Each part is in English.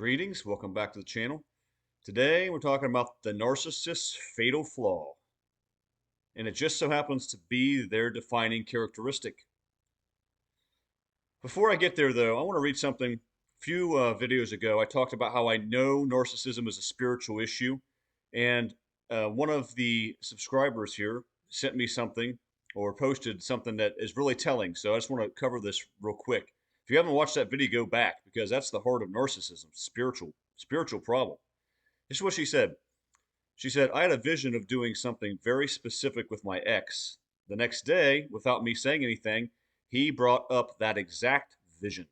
Greetings, welcome back to the channel. Today we're talking about the narcissist's fatal flaw, and it just so happens to be their defining characteristic. Before I get there, though, I want to read something. A few videos ago, I talked about how I know narcissism is a spiritual issue, and one of the subscribers here sent me something or posted something that is really telling. So I just want to cover this real quick. If you haven't watched that video, go back because that's the heart of narcissism, spiritual problem. This is what she said. She said, I had a vision of doing something very specific with my ex. The next day, without me saying anything, he brought up that exact vision.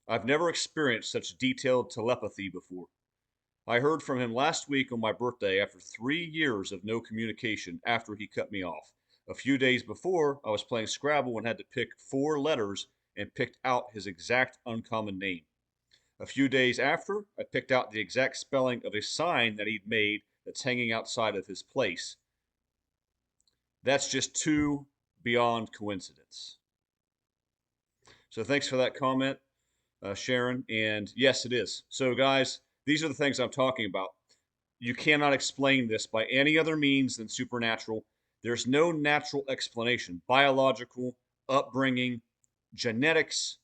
I've never experienced such detailed telepathy before. I heard from him last week on my birthday after 3 years of no communication after he cut me off. A few days before, I was playing Scrabble and had to pick 4 letters and picked out his exact uncommon name. A few days after, I picked out the exact spelling of a sign that he'd made that's hanging outside of his place. That's just too beyond coincidence. So thanks for that comment, Sharon. And yes, it is. So guys, these are the things I'm talking about. You cannot explain this by any other means than supernatural. There's no natural explanation, biological, upbringing, genetics,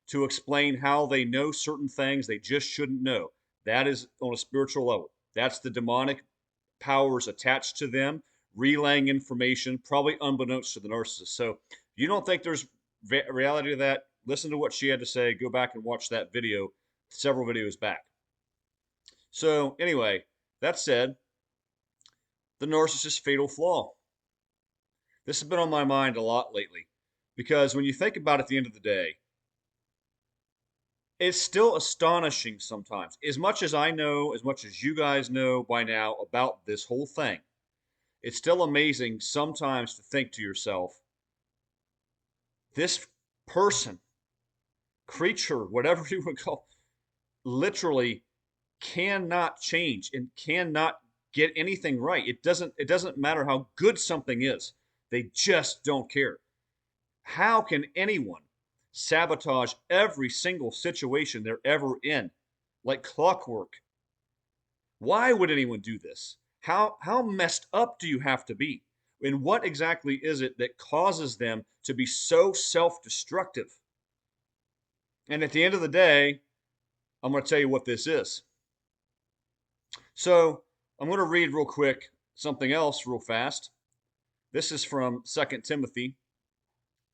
to explain how they know certain things they just shouldn't know. That is on a spiritual level. That's the demonic powers attached to them, relaying information, probably unbeknownst to the narcissist. So if you don't think there's reality to that, listen to what she had to say. Go back and watch that video several videos back. So anyway, that said, the narcissist's fatal flaw. This has been on my mind a lot lately because when you think about it at the end of the day, it's still astonishing sometimes. As much as I know, as much as you guys know by now about this whole thing, it's still amazing sometimes to think to yourself, this person, creature, whatever you would call, literally cannot change and cannot get anything right. It doesn't matter how good something is. They just don't care. How can anyone sabotage every single situation they're ever in, like clockwork? Why would anyone do this? How messed up do you have to be? And what exactly is it that causes them to be so self-destructive? And at the end of the day, I'm going to tell you what this is. So I'm going to read real quick something else real fast. This is from 2 Timothy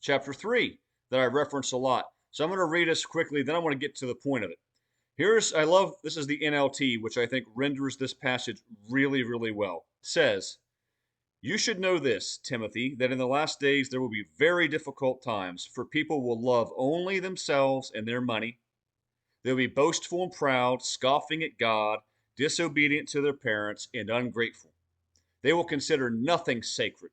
chapter 3 that I reference a lot. So I'm going to read this quickly, then I want to get to the point of it. This is the NLT, which I think renders this passage really, really well. It says, you should know this, Timothy, that in the last days there will be very difficult times, for people will love only themselves and their money. They'll be boastful and proud, scoffing at God, disobedient to their parents, and ungrateful. They will consider nothing sacred.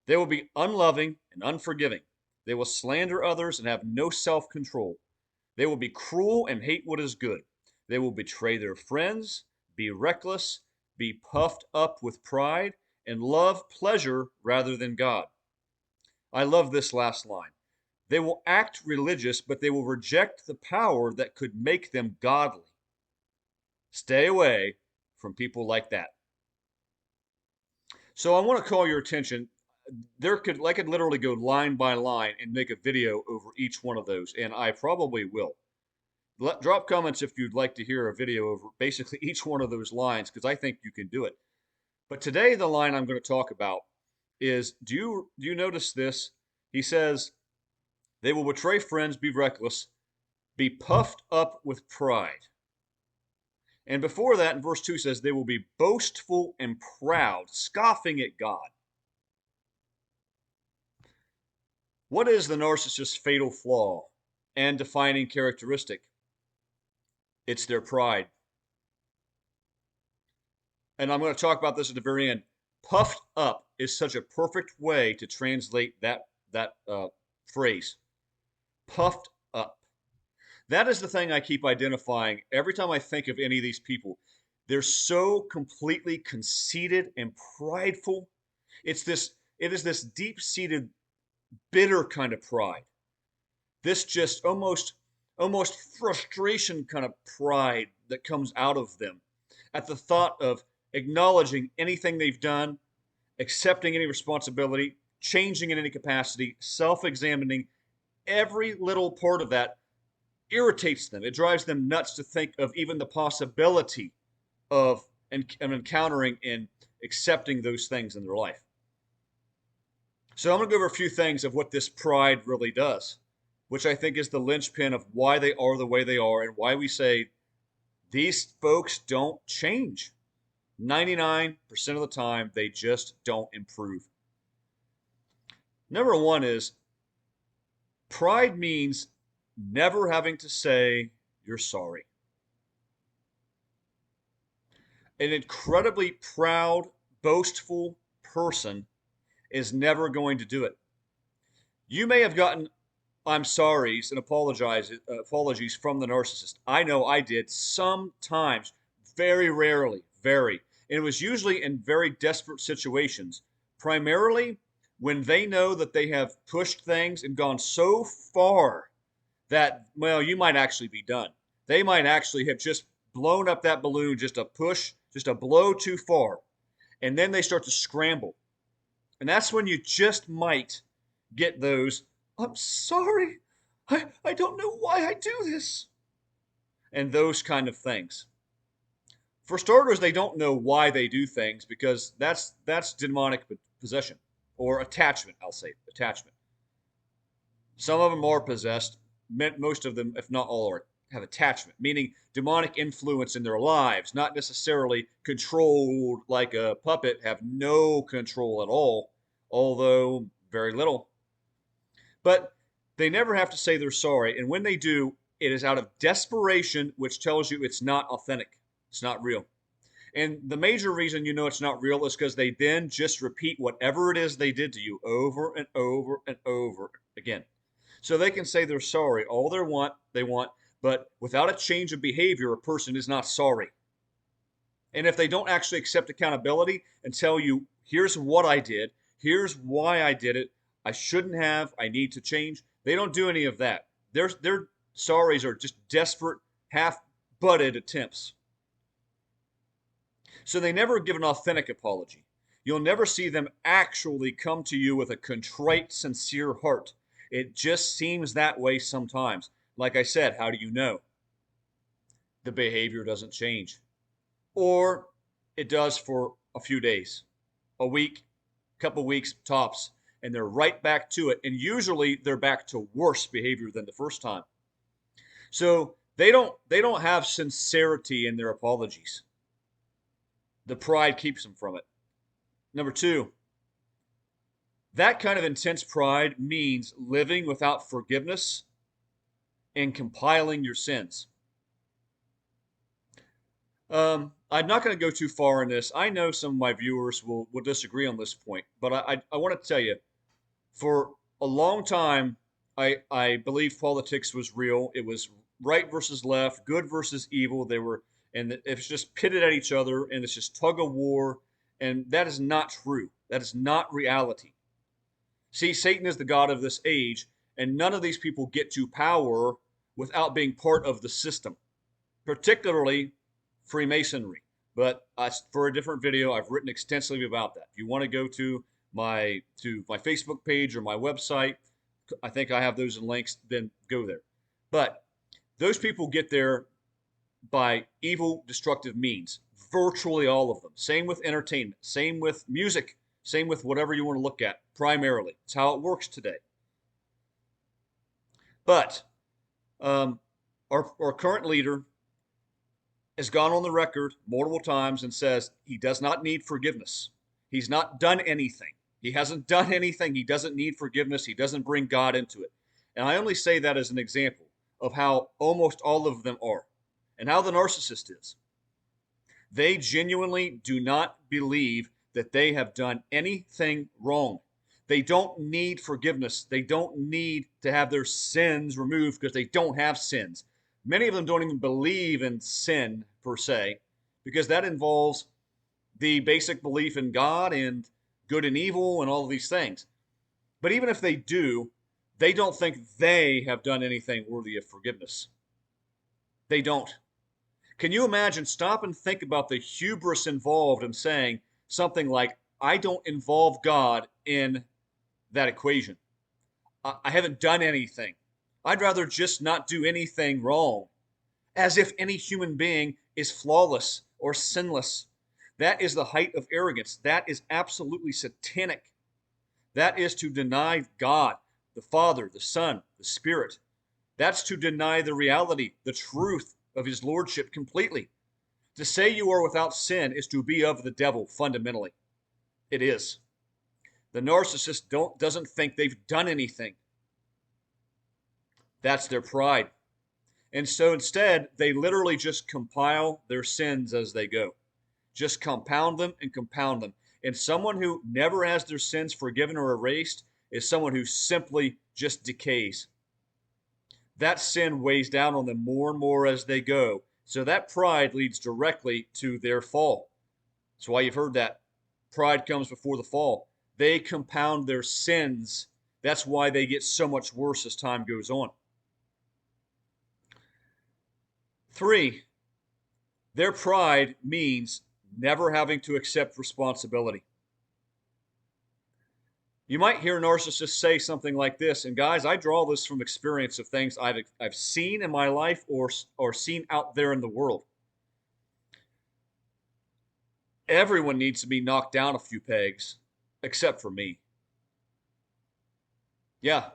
They will be unloving and unforgiving. They will slander others and have no self-control. They will be cruel and hate what is good. They will betray their friends, be reckless, be puffed up with pride, and love pleasure rather than God. I love this last line. They will act religious, but they will reject the power that could make them godly. Stay away from people like that. So I want to call your attention. I could literally go line by line and make a video over each one of those, and I probably will. Drop comments if you'd like to hear a video over basically each one of those lines, because I think you can do it. But today, the line I'm going to talk about is, do you notice this? He says, they will betray friends, be reckless, be puffed up with pride. And before that, in verse 2 says, they will be boastful and proud, scoffing at God. What is the narcissist's fatal flaw and defining characteristic? It's their pride. And I'm going to talk about this at the very end. Puffed up is such a perfect way to translate that phrase. Puffed up. That is the thing I keep identifying every time I think of any of these people. They're so completely conceited and prideful. It is this deep-seated, bitter kind of pride. This just almost almost frustration kind of pride that comes out of them at the thought of acknowledging anything they've done, accepting any responsibility, changing in any capacity, self examining. Every little part of that irritates them. It drives them nuts to think of even the possibility of encountering and accepting those things in their life. So I'm going to go over a few things of what this pride really does, which I think is the linchpin of why they are the way they are and why we say these folks don't change. 99% of the time, they just don't improve. Number one is pride means never having to say you're sorry. An incredibly proud, boastful person is never going to do it. You may have gotten I'm sorry's and apologies from the narcissist. I know I did sometimes, very rarely, very. And it was usually in very desperate situations, primarily when they know that they have pushed things and gone so far that, well, you might actually be done. They might actually have just blown up that balloon just a push, just a blow too far. And then they start to scramble. And that's when you just might get those, I'm sorry. I don't know why I do this. And those kind of things. For starters, they don't know why they do things because that's demonic possession or attachment, I'll say, attachment. Some of them are possessed. Most of them, if not all, have attachment, meaning demonic influence in their lives, not necessarily controlled like a puppet, have no control at all, although very little. But they never have to say they're sorry. And when they do, it is out of desperation, which tells you it's not authentic. It's not real. And the major reason you know it's not real is because they then just repeat whatever it is they did to you over and over and over again. So they can say they're sorry all they want, but without a change of behavior, a person is not sorry. And if they don't actually accept accountability and tell you, here's what I did, here's why I did it, I shouldn't have, I need to change, they don't do any of that. Their sorries are just desperate, half-butted attempts. So they never give an authentic apology. You'll never see them actually come to you with a contrite, sincere heart. It just seems that way sometimes. Like I said, how do you know? The behavior doesn't change. Or it does for a few days, a week, couple weeks tops, and they're right back to it. And usually they're back to worse behavior than the first time. So they don't have sincerity in their apologies. The pride keeps them from it. Number two, that kind of intense pride means living without forgiveness and compiling your sins. I'm not going to go too far in this. I know some of my viewers will disagree on this point, but I want to tell you, for a long time, I believed politics was real. It was right versus left, good versus evil. And it was just pitted at each other, and it's just tug of war, and that is not true. That is not reality. See, Satan is the god of this age, and none of these people get to power without being part of the system, particularly Freemasonry. But for a different video, I've written extensively about that. If you want to go to my Facebook page or my website, I think I have those in links, then go there. But those people get there by evil, destructive means. Virtually all of them. Same with entertainment. Same with music. Same with whatever you want to look at, primarily. It's how it works today. But our current leader has gone on the record multiple times and says he does not need forgiveness. He's not done anything. He hasn't done anything. He doesn't need forgiveness. He doesn't bring God into it. And I only say that as an example of how almost all of them are and how the narcissist is. They genuinely do not believe that they have done anything wrong. They don't need forgiveness. They don't need to have their sins removed because they don't have sins. Many of them don't even believe in sin per se, because that involves the basic belief in God and good and evil and all of these things. But even if they do, They don't think they have done anything worthy of forgiveness. They don't. Can you imagine? Stop and think about the hubris involved in saying something like, I don't involve God in that equation. I haven't done anything. I'd rather just not do anything wrong, as if any human being is flawless or sinless. That is the height of arrogance. That is absolutely satanic. That is to deny God, the Father, the Son, the Spirit. That's to deny the reality, the truth of his lordship completely. To say you are without sin is to be of the devil fundamentally. It is. The narcissist doesn't think they've done anything. That's their pride. And so instead, they literally just compile their sins as they go. Just compound them and compound them. And someone who never has their sins forgiven or erased is someone who simply just decays. That sin weighs down on them more and more as they go. So that pride leads directly to their fall. That's why you've heard that. Pride comes before the fall. They compound their sins. That's why they get so much worse as time goes on. 3, their pride means never having to accept responsibility. You might hear narcissists say something like this, and guys, I draw this from experience of things I've seen in my life or seen out there in the world. Everyone needs to be knocked down a few pegs, except for me. Yeah,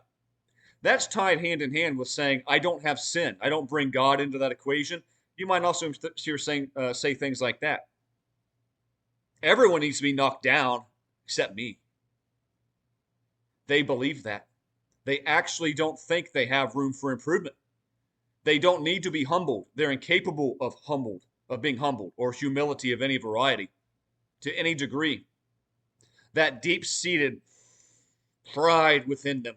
that's tied hand in hand with saying I don't have sin. I don't bring God into that equation. You might also hear say things like that. Everyone needs to be knocked down except me. They believe that. They actually don't think they have room for improvement. They don't need to be humbled. They're incapable of being humbled, or humility of any variety, to any degree. That deep-seated pride within them,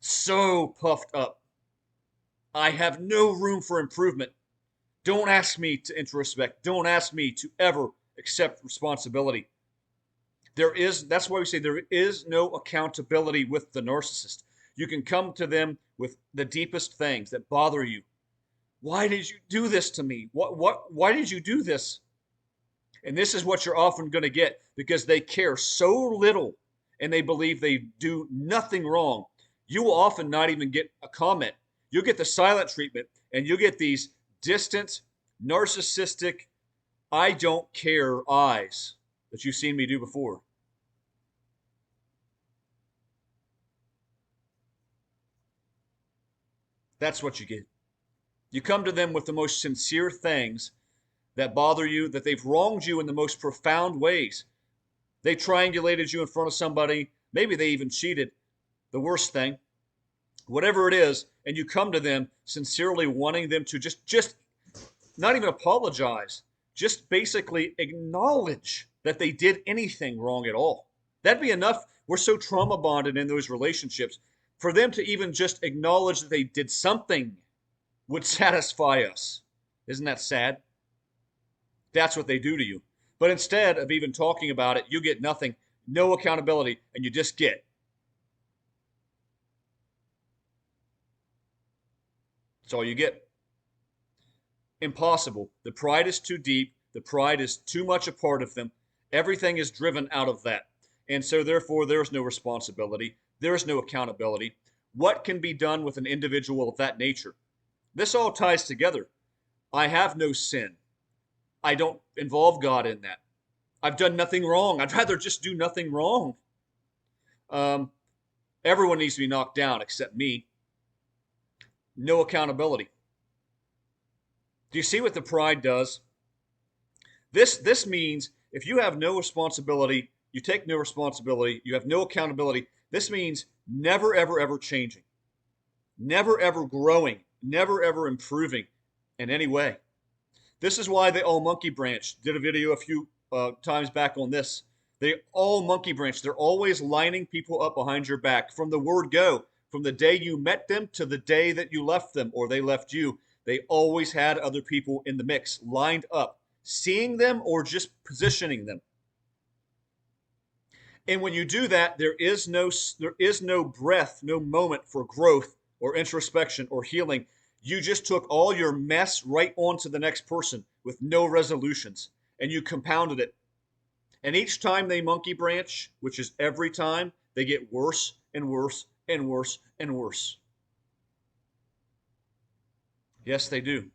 so puffed up. I have no room for improvement. Don't ask me to introspect. Don't ask me to ever accept responsibility. That's why we say there is no accountability with the narcissist. You can come to them with the deepest things that bother you. Why did you do this to me? Why did you do this? And this is what you're often going to get because they care so little and they believe they do nothing wrong. You will often not even get a comment. You'll get the silent treatment and you'll get these distant, narcissistic, I don't care eyes that you've seen me do before. That's what you get. You come to them with the most sincere things that bother you, that they've wronged you in the most profound ways. They triangulated you in front of somebody. Maybe they even cheated. The worst thing. Whatever it is, and you come to them sincerely wanting them to just not even apologize, just basically acknowledge that they did anything wrong at all. That'd be enough. We're so trauma bonded in those relationships. For them to even just acknowledge that they did something would satisfy us. Isn't that sad? That's what they do to you. But instead of even talking about it, you get nothing, no accountability, and you just get. That's all you get. Impossible. The pride is too deep. The pride is too much a part of them. Everything is driven out of that. And so therefore there is no responsibility. There is no accountability. What can be done with an individual of that nature? This all ties together. I have no sin. I don't involve God in that. I've done nothing wrong. I'd rather just do nothing wrong. Everyone needs to be knocked down except me. No accountability. Do you see what the pride does? This means if you have no responsibility, you take no responsibility, you have no accountability, this means never, ever, ever changing, never, ever growing, never, ever improving in any way. This is why they all monkey branch. Did a video a few times back on this. They all monkey branch. They're always lining people up behind your back from the word go, from the day you met them to the day that you left them or they left you. They always had other people in the mix, lined up, seeing them or just positioning them. And when you do that, there is no breath, no moment for growth or introspection or healing. You just took all your mess right on to the next person with no resolutions, and you compounded it. And each time they monkey branch, which is every time, they get worse and worse and worse and worse. Yes, they do.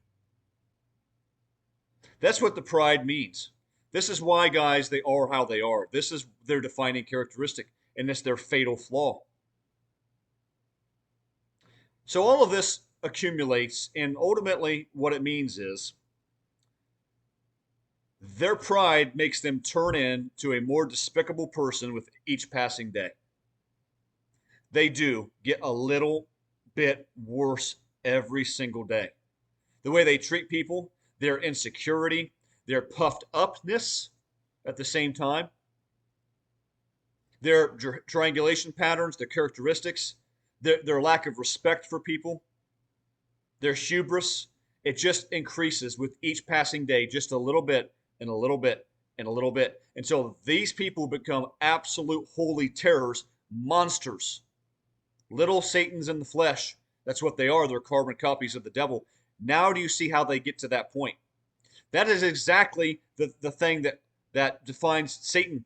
That's what the pride means. This is why, guys, they are how they are. This is their defining characteristic, and it's their fatal flaw. So all of this accumulates, and ultimately, what it means is their pride makes them turn into a more despicable person with each passing day. They do get a little bit worse every single day. The way they treat people, their insecurity, their puffed upness at the same time, their triangulation patterns, their characteristics, their lack of respect for people, their hubris, it just increases with each passing day just a little bit and a little bit and a little bit until these people become absolute holy terrors, monsters, little Satans in the flesh. That's what they are. They're carbon copies of the devil. Now do you see how they get to that point? That is exactly the thing that defines Satan.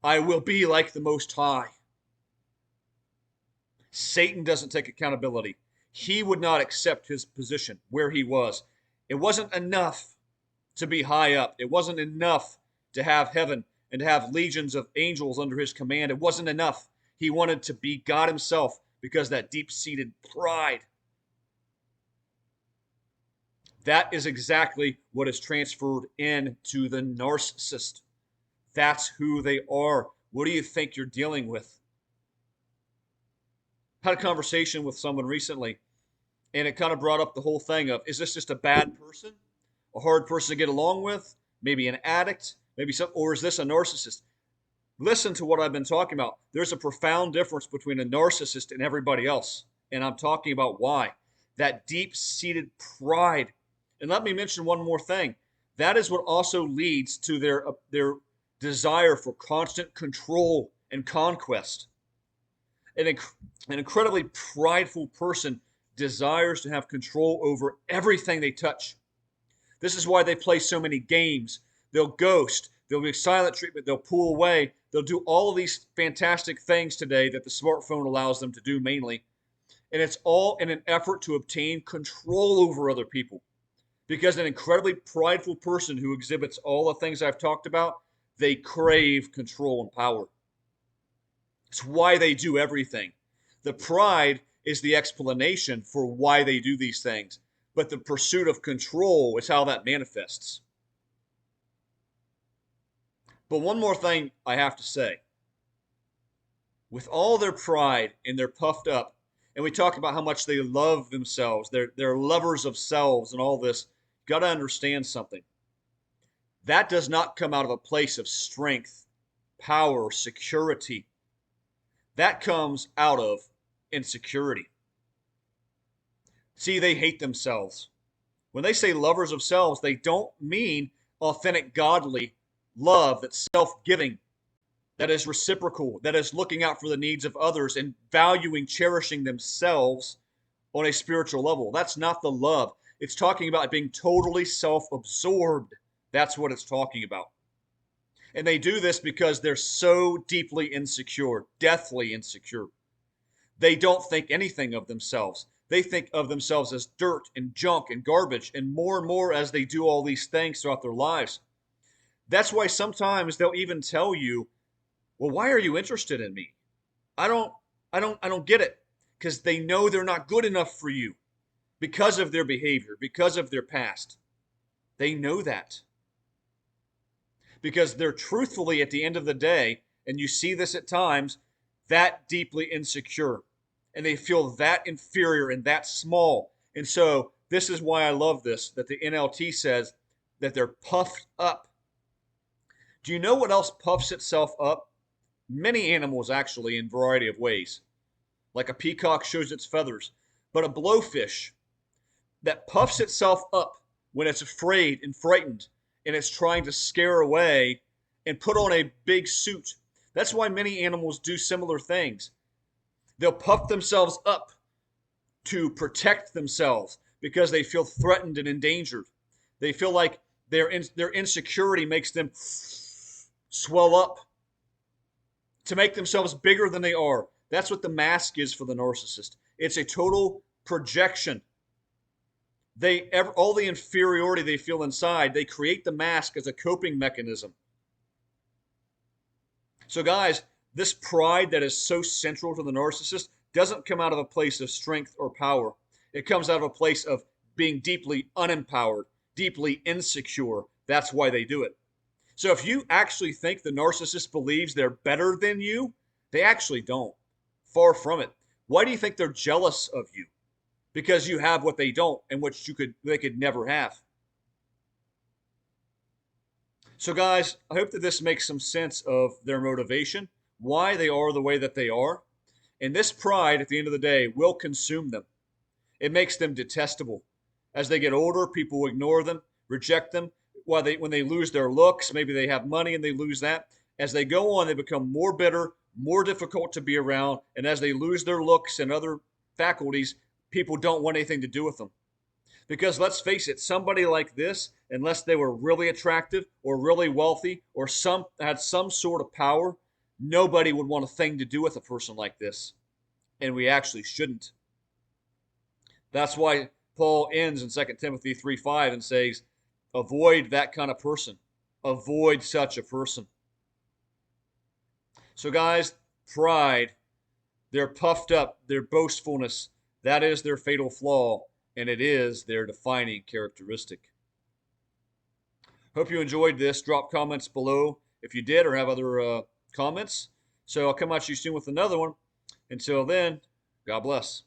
I will be like the Most High. Satan doesn't take accountability. He would not accept his position where he was. It wasn't enough to be high up. It wasn't enough to have heaven and to have legions of angels under his command. It wasn't enough. He wanted to be God himself because that deep-seated pride. That is exactly what is transferred into the narcissist. That's who they are. What do you think you're dealing with? I had a conversation with someone recently, and it kind of brought up the whole thing of, is this just a bad person? A hard person to get along with? Maybe an addict? Maybe some, or is this a narcissist? Listen to what I've been talking about. There's a profound difference between a narcissist and everybody else. And I'm talking about why. That deep-seated pride. And let me mention one more thing. That is what also leads to their desire for constant control and conquest. An incredibly prideful person desires to have control over everything they touch. This is why they play so many games. They'll ghost, they'll be silent treatment, they'll pull away, they'll do all of these fantastic things today that the smartphone allows them to do mainly. And it's all in an effort to obtain control over other people. Because an incredibly prideful person who exhibits all the things I've talked about, they crave control and power. It's why they do everything. The pride is the explanation for why they do these things, but the pursuit of control is how that manifests. But one more thing I have to say. With all their pride and they're puffed up, and we talk about how much they love themselves, they're lovers of selves and all this, got to understand something. That does not come out of a place of strength, power, security. That comes out of insecurity. See, they hate themselves. When they say lovers of selves, they don't mean authentic godly love that's self-giving, that is reciprocal, that is looking out for the needs of others and valuing, cherishing themselves on a spiritual level. That's not the love. It's talking about being totally self-absorbed. That's what it's talking about. And they do this because they're so deeply insecure, deathly insecure. They don't think anything of themselves. They think of themselves as dirt and junk and garbage, and more as they do all these things throughout their lives. That's why sometimes they'll even tell you, well, why are you interested in me? I don't get it. Because they know they're not good enough for you because of their behavior, because of their past. They know that. Because they're truthfully, at the end of the day, and you see this at times, that deeply insecure. And they feel that inferior and that small. And so this is why I love this, that the NLT says that they're puffed up. Do you know what else puffs itself up? Many animals, actually, in a variety of ways. Like a peacock shows its feathers. But a blowfish that puffs itself up when it's afraid and frightened and it's trying to scare away and put on a big suit That's why many animals do similar things. They'll puff themselves up to protect themselves because they feel threatened and endangered. They feel like their insecurity makes them swell up to make themselves bigger than they are. That's what the mask is for the narcissist. It's a total projection. All the inferiority they feel inside, they create the mask as a coping mechanism. So guys, this pride that is so central to the narcissist doesn't come out of a place of strength or power. It comes out of a place of being deeply unempowered, deeply insecure. That's why they do it. So if you actually think the narcissist believes they're better than you, they actually don't. Far from it. Why do you think they're jealous of you? Because you have what they don't and what they could never have. So guys, I hope that this makes some sense of their motivation, why they are the way that they are. And this pride, at the end of the day, will consume them. It makes them detestable. As they get older, people will ignore them, reject them. When they lose their looks, maybe they have money and they lose that. As they go on, they become more bitter, more difficult to be around. And as they lose their looks and other faculties, people don't want anything to do with them. Because let's face it, somebody like this, unless they were really attractive or really wealthy or had some sort of power, nobody would want a thing to do with a person like this. And we actually shouldn't. That's why Paul ends in 2 Timothy 3:5 and says, avoid that kind of person. Avoid such a person. So guys, pride, their puffed up, their boastfulness, that is their fatal flaw, and it is their defining characteristic. Hope you enjoyed this. Drop comments below if you did or have other comments. So I'll come at you soon with another one. Until then, God bless.